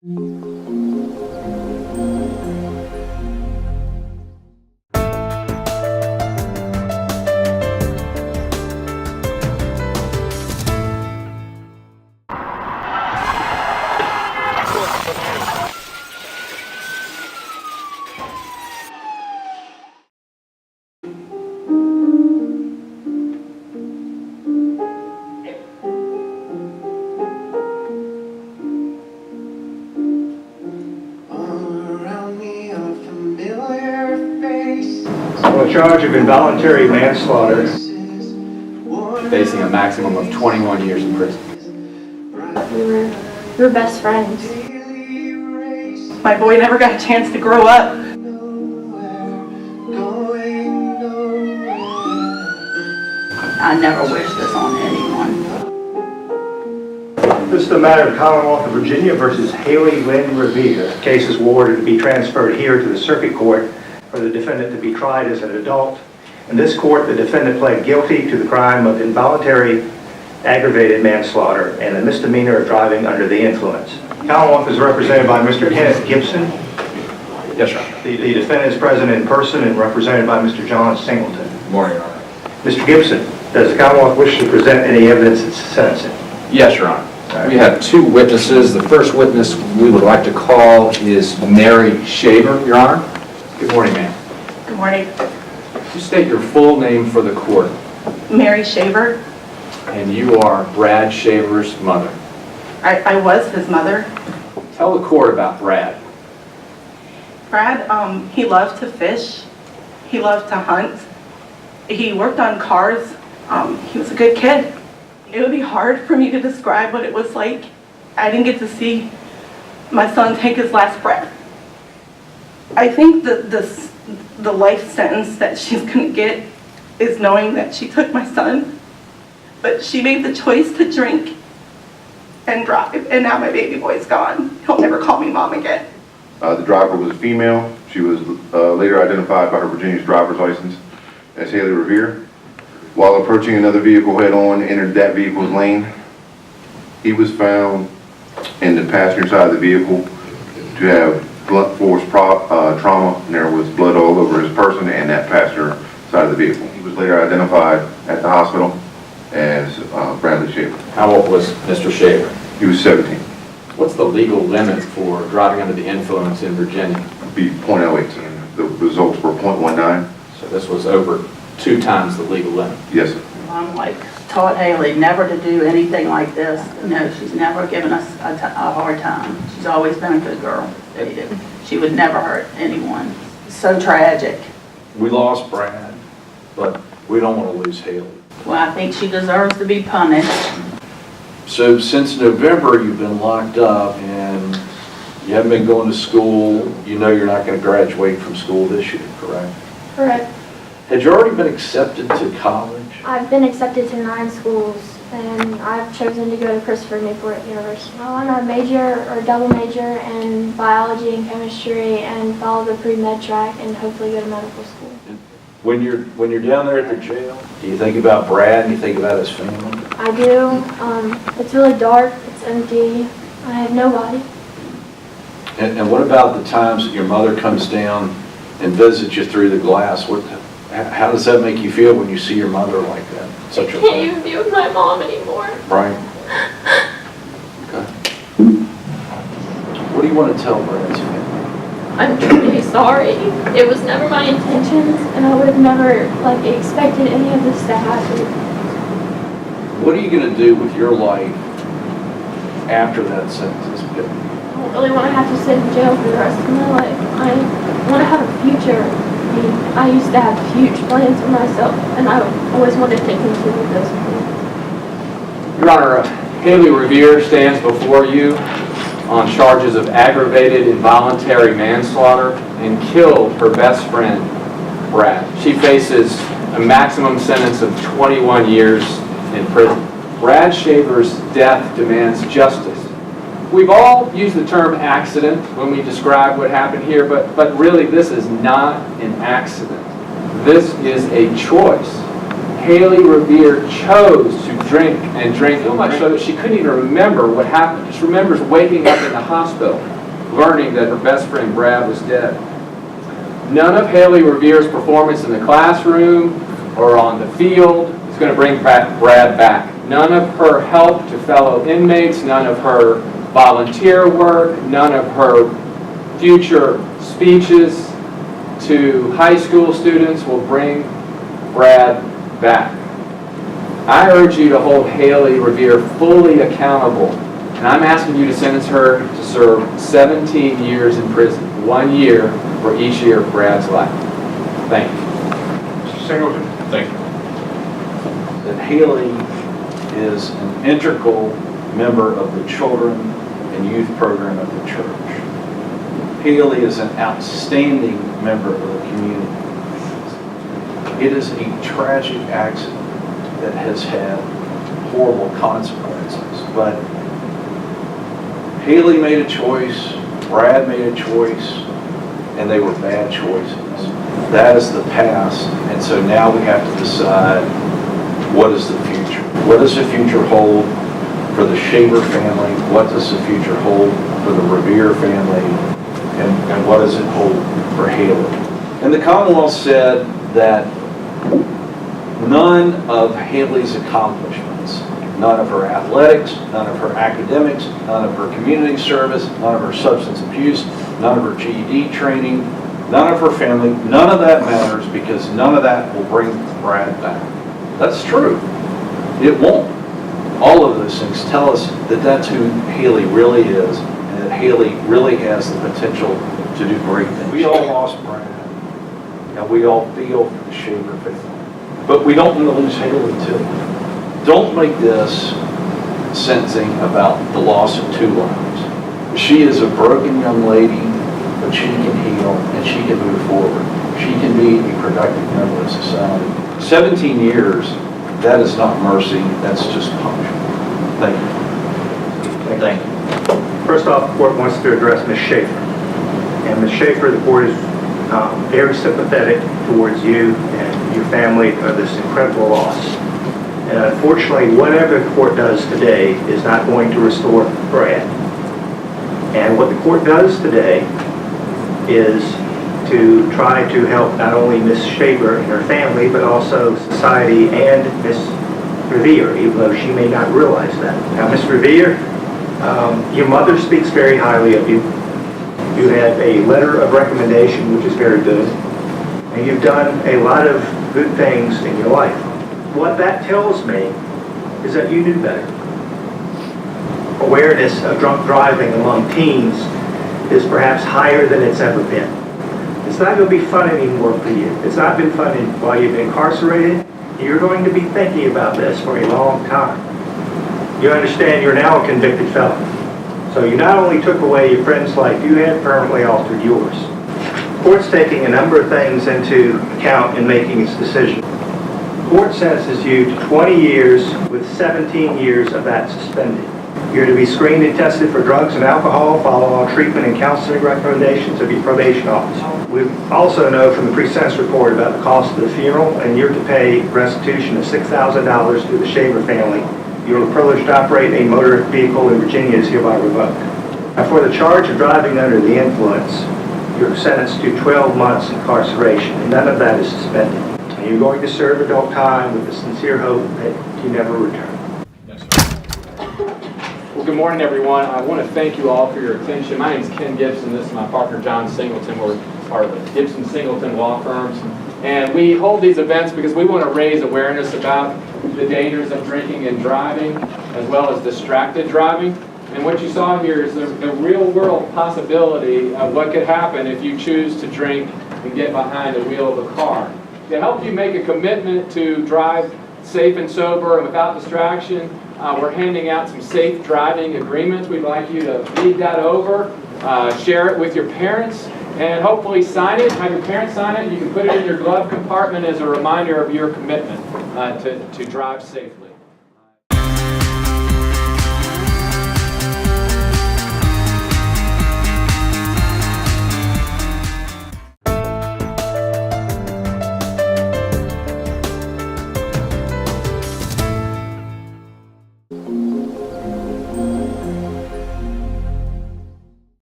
On a charge of involuntary manslaughter, facing a maximum of 21 years in prison. We were best friends. My boy never got a chance to grow up. I never wish this on anyone. this is the matter of Commonwealth of Virginia versus Haley Lynn Revere. The case is awarded to be transferred here to the circuit court for the defendant to be tried as an adult. In this court, the defendant pled guilty to the crime of involuntary aggravated manslaughter and a misdemeanor of driving under the influence. Commonwealth is represented by Mr. Kenneth Gibson. Yes, Your Honor. The defendant is present in person and represented by Mr. John Singleton. Good morning, Your Honor. Mr. Gibson, does the Commonwealth wish to present any evidence at sentencing? Yes, Your Honor. We have two witnesses. The first witness we would like to call is Mary Shaver, Your Honor. Good morning, ma'am. Good morning. You state your full name for the court. Mary Shaver. And you are Brad Shaver's mother. I was his mother. Tell the court about Brad. Brad, he loved to fish. He loved to hunt. He worked on cars. He was a good kid. It would be hard for me to describe what it was like. I didn't get to see my son take his last breath. I think that the life sentence that she's going to get is knowing that she took my son, but she made the choice to drink and drive, and now my baby boy's gone. He'll never call me mom again. The driver was a female. She was later identified by her Virginia's driver's license as Haley Revere. While approaching another vehicle head-on, entered that vehicle's lane. He was found in the passenger side of the vehicle to have blunt force trauma, and there was blood all over his person and that passenger side of the vehicle. He was later identified at the hospital as Bradley Shaver. How old was Mr. Shaver? He was 17. What's the legal limit for driving under the influence in Virginia? It'd be .08, and the results were .19. So this was over 2 times the legal limit. Yes, sir. I'm like taught Haley never to do anything like this. No, she's never given us a hard time. She's always been a good girl. She would never hurt anyone. So tragic. We lost Brad, but we don't want to lose Haley. Well, I think she deserves to be punished. So since November, you've been locked up and you haven't been going to school. You know you're not going to graduate from school this year, correct? Correct. Had you already been accepted to college? I've been accepted to 9 schools, and I've chosen to go to Christopher Newport University. I want to major or double major in biology and chemistry and follow the pre-med track and hopefully go to medical school. When you're down there at the jail, do you think about Brad and you think about his family? I do. It's really dark. It's empty. I have nobody. And what about the times that your mother comes down and visits you through the glass? How does that make you feel when you see your mother like that? I can't even be with my mom anymore. Right. Okay. What do you want to tell Brad's family? I'm truly sorry. It was never my intentions, and I would have never expected any of this to happen. What are you going to do with your life after that sentence is given? I don't really want to have to sit in jail for the rest of my life. I want to have a future. I used to have huge plans for myself, and I always wanted to continue those plans. Your Honor, Haley Revere stands before you on charges of aggravated involuntary manslaughter and killed her best friend, Brad. She faces a maximum sentence of 21 years in prison. Brad Shaver's death demands justice. We've all used the term accident when we describe what happened here, but really this is not an accident. This is a choice. Haley Revere chose to drink and drink, so much so that she couldn't even remember what happened. She remembers waking up in the hospital, learning that her best friend Brad was dead. None of Haley Revere's performance in the classroom or on the field is going to bring Brad back. None of her help to fellow inmates, none of her volunteer work, none of her future speeches to high school students will bring Brad back. I urge you to hold Haley Revere fully accountable, and I'm asking you to sentence her to serve 17 years in prison, 1 year for each year of Brad's life. Thank you. Mr. Singleton? Thank you. That Haley is an integral member of the children and youth program of the church. Haley is an outstanding member of the community. It is a tragic accident that has had horrible consequences, but Haley made a choice, Brad made a choice, and they were bad choices. That is the past, and so now we have to decide what is the future. What does the future hold for the Shaver family? What does the future hold for the Revere family? And what does it hold for Haley? And the Commonwealth said that none of Haley's accomplishments, none of her athletics, none of her academics, none of her community service, none of her substance abuse, none of her GED training, none of her family, none of that matters because none of that will bring Brad back. That's true. It won't. All of those things tell us that that's who Haley really is, and that Haley really has the potential to do great things. We all lost Brad, and we all feel for the Shaver family. But we don't want to lose Haley too. Don't make this sentencing about the loss of two lives. She is a broken young lady, but she can heal and she can move forward. She can be a productive member of society. 17 years, that is not mercy, that's just punishment. Thank you. Thank you. First off, the court wants to address Ms. Schaefer. And Ms. Schaefer, the court is very sympathetic towards you and your family of this incredible loss. And unfortunately, whatever the court does today is not going to restore Brad. And what the court does today is to try to help not only Ms. Schaefer and her family, but also society and Ms. Revere, even though she may not realize that. Now, Ms. Revere, your mother speaks very highly of you. You have a letter of recommendation, which is very good. And you've done a lot of good things in your life. What that tells me is that you knew better. Awareness of drunk driving among teens is perhaps higher than it's ever been. It's not going to be fun anymore for you. It's not been fun while you've been incarcerated. You're going to be thinking about this for a long time. You understand you're now a convicted felon. So you not only took away your friend's life, you have permanently altered yours. The court's taking a number of things into account in making its decision. The court sentences you to 20 years with 17 years of that suspended. You're to be screened and tested for drugs and alcohol, follow all treatment and counseling recommendations of your probation officer. We also know from the pre-sentence report about the cost of the funeral, and you're to pay restitution of $6,000 to the Shaver family. Your privilege to operate a motor vehicle in Virginia is hereby revoked. Now, for the charge of driving under the influence, you're sentenced to 12 months incarceration, and none of that is suspended. And you're going to serve adult time with the sincere hope that you never return. Well, good morning, everyone. I want to thank you all for your attention. My name is Ken Gibson. This is my partner, John Singleton. We're part of the Gibson Singleton law firms. And we hold these events because we want to raise awareness about the dangers of drinking and driving, as well as distracted driving. And what you saw here is the real-world possibility of what could happen if you choose to drink and get behind the wheel of a car. To help you make a commitment to drive safe and sober and without distraction, we're handing out some safe driving agreements. We'd like you to read that over, share it with your parents, and hopefully sign it. Have your parents sign it. You can put it in your glove compartment as a reminder of your commitment to drive safely.